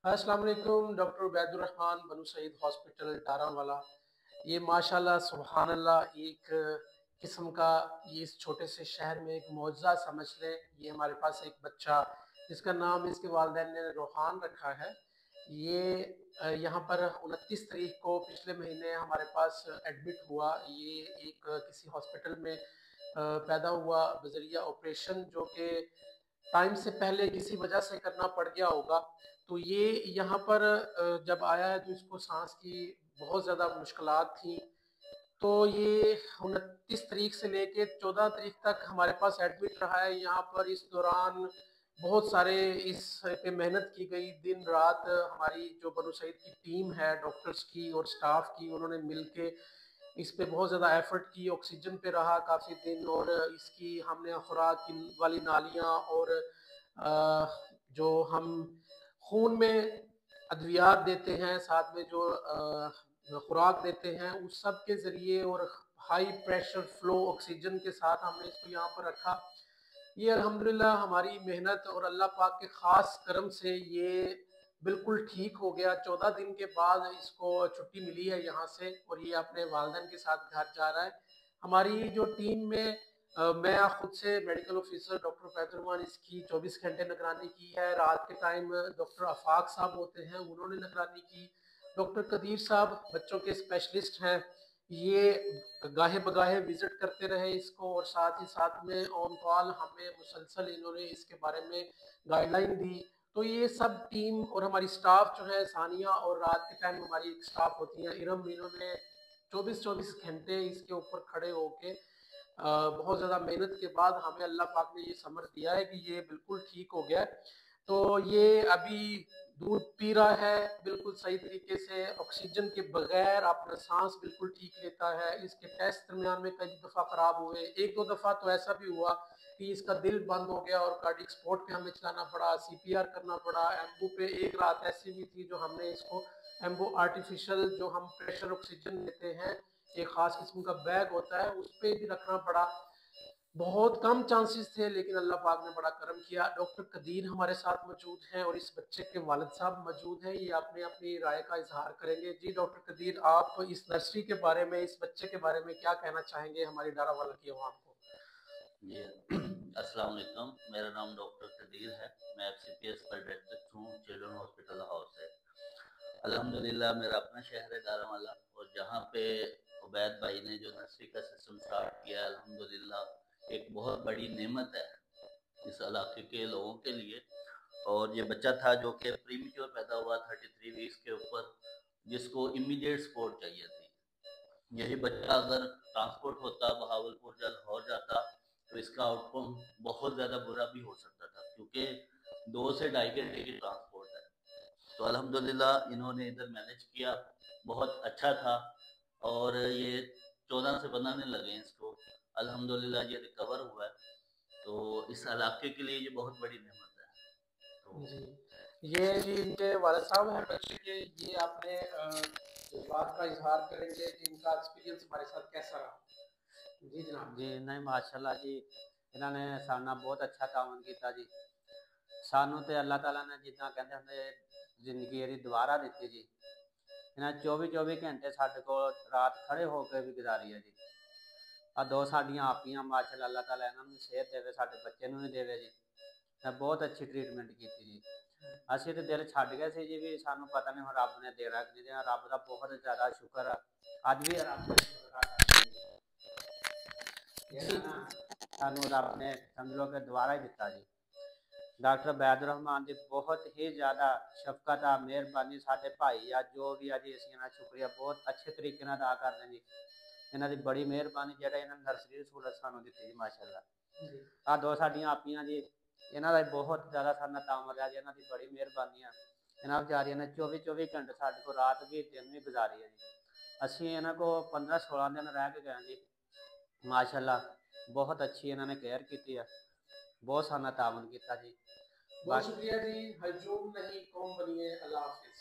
अस्सलाम वालेकुम। डॉक्टर उबैदुर रहमान, बनु सईद हॉस्पिटल टारावाला। ये माशाल्लाह सुभान अल्लाह एक किस्म का, ये इस छोटे से शहर में एक मौजज़ा समझ लें। ये हमारे पास एक बच्चा जिसका नाम इसके वालिदैन ने रोहान रखा है। ये यहाँ पर 29 तारीख को पिछले महीने हमारे पास एडमिट हुआ। ये एक किसी हॉस्पिटल में पैदा हुआ बज़रिया ऑपरेशन, जो कि टाइम से पहले किसी वजह से करना पड़ गया होगा। तो ये यहाँ पर जब आया है तो इसको सांस की बहुत ज़्यादा मुश्किलात थी। तो ये 29 तारीख से लेके 14 तारीख तक हमारे पास एडमिट रहा है। यहाँ पर इस दौरान बहुत सारे इस पे मेहनत की गई, दिन रात हमारी जो बनु सईद की टीम है, डॉक्टर्स की और स्टाफ की, उन्होंने मिल के इस पे बहुत ज़्यादा एफर्ट की। ऑक्सीजन पे रहा काफ़ी दिन, और इसकी हमने खुराक की वाली नालियाँ और जो हम खून में अद्वियात देते हैं, साथ में जो खुराक देते हैं, उस सब के ज़रिए और हाई प्रेशर फ्लो ऑक्सीजन के साथ हमने इसको यहाँ पर रखा। ये अल्हम्दुलिल्लाह हमारी मेहनत और अल्लाह पाक के ख़ास करम से ये बिल्कुल ठीक हो गया। 14 दिन के बाद इसको छुट्टी मिली है यहाँ से, और ये अपने वालिदैन के साथ घर जा रहा है। हमारी जो टीम में मैं खुद से मेडिकल ऑफिसर डॉक्टर फैजल इसकी 24 घंटे निगरानी की है। रात के टाइम डॉक्टर आफाक साहब होते हैं, उन्होंने निगरानी की। डॉक्टर कदीर साहब बच्चों के स्पेशलिस्ट हैं, ये गाहे बगाहे विजिट करते रहे इसको, और साथ ही साथ में ऑन कॉल हमें मुसलसल इन्होंने इसके बारे में गाइडलाइन दी। तो ये सब टीम और हमारी स्टाफ जो है, सानिया, और रात के टाइम हमारी एक स्टाफ होती है इरम, इन्होंने 24-24 घंटे इसके ऊपर खड़े होके बहुत ज़्यादा मेहनत के बाद हमें अल्लाह पाक ने ये समझ दिया है कि ये बिल्कुल ठीक हो गया है। तो ये अभी दूध पी रहा है बिल्कुल सही तरीके से, ऑक्सीजन के बगैर अपना सांस बिल्कुल ठीक लेता है। इसके टेस्ट दरमियान में कई दफ़ा ख़राब हुए, एक दो दफ़ा तो ऐसा भी हुआ कि इसका दिल बंद हो गया और कार्डियक सपोर्ट पे हमें चलाना पड़ा, सीपीआर करना पड़ा। एम्बू पे एक रात ऐसी भी थी जो हमने इसको एम्बू आर्टिफिशियल, जो हम प्रेशर ऑक्सीजन लेते हैं, एक ख़ास किस्म का बैग होता है, उस पे भी रखना पड़ा। बहुत कम चांसेस थे, लेकिन अल्लाह पाक ने बड़ा करम किया। डॉक्टर कदीर हमारे साथ मौजूद हैं और इस बच्चे के वालिद साहब मौजूद हैं। ये अपने अपनी राय का इजहार करेंगे। जी डॉक्टर कदीर, आप इस नर्सरी के बारे में, इस बच्चे के बारे में क्या कहना चाहेंगे हमारी डारावाला की आवाम को? जी अस्सलाम वालेकुम। मेरा नाम डॉक्टर कदीर है। मैं एफसीपीएस का डायरेक्टर हूँ चिल्ड्रन हॉस्पिटल हाउस से। अल्हम्दुलिल्लाह मेरा अपना शहर है दारावाला, और जहाँ पे उबैद भाई ने जो नर्सरी का सिस्टम स्टार्ट किया है, अल्हम्दुलिल्लाह एक बहुत बड़ी नेमत है इस इलाके के लोगों के लिए। और ये बच्चा था जो कि प्रीमेच्योर पैदा हुआ 33 वीक्स के ऊपर, जिसको इमीडिएट सपोर्ट चाहिए थी। यही बच्चा अगर ट्रांसपोर्ट होता, बहावलपुर या लाहौर जाता, तो इसका आउटकम बहुत ज़्यादा बुरा भी हो सकता था, क्योंकि 2 से ढाई घंटे की ट्रांसपोर्ट है। तो अल्हम्दुलिल्लाह इन्होंने इधर मैनेज किया, बहुत अच्छा था। और ये 14 से 15 दिन लगे इसको। अल्हम्दुलिल्लाह ये रिकवर हुआ है। तो इस इलाके के लिए ये बहुत बड़ी नेमत है। तो जी, ये जी इनके वालिद साहब हैं बच्चे के। ये आपने इस बात का इजहार करेंगे कि इनका एक्सपीरियंस हमारे साथ कैसा रहा? जी जनाब। जी नहीं, माशाल्लाह जी, इन्होंने साढ़े नाल बहुत अच्छा तावन किया जी। सानू तो अल्लाह ताला ने जिदा कहते हमें जिंदगी इहदी दोबारा दी जी। इन्हें 24-24 घंटे साढ़े को रात खड़े होकर भी गुजारी है जी। आ दो साड़ियाँ आपियाँ, माशाल्लाह अल्लाह ताला इन्होंने सेहत देवे, साढ़े बच्चे भी देवे जी। मैं बहुत अच्छी ट्रीटमेंट की थी जी। असी तो दिल छड्ड गए सी जी, भी सानू पता नहीं हुण रब ने देना कि नहीं देना। रब का बहुत ज़्यादा शुक्र है, अज भी रब का शुक्र अदा जी ना, सानू रब ने समझ लो कि दोबारा ही दिता जी। डॉक्टर बैदुर रहमान की बहुत ही ज़्यादा शफकत आ मेहरबानी, साढ़े भाई आ जो भी अजी असीं इन्हां शुक्रिया बहुत अच्छे तरीके नाल अदा करदे जी। इन्हां दी बड़ी मेहरबानी जेह्ड़ा इन्हां नर्सरी दी सहूलत सानू दित्ती जी, माशाल्लाह। आ दो साडियां आपियां जी, इन्हां दा बहुत ज़्यादा साडे नाल तामल है जी, इन्हां दी बड़ी मेहरबानी है। इन्हां बेचारियां ने 24-24 घंटे साडे कोल रात भी दिन भी गुजारी है जी। असीं इन्हां को 15-16 दिन रह के गए जी। माशाल्लाह बहुत अच्छी इन्होंने केयर की है, बहुत सारा तावन किया जी। बहुत शुक्रिया जी। हजूम नहीं कौम बनिए। अल्लाह हाफिज।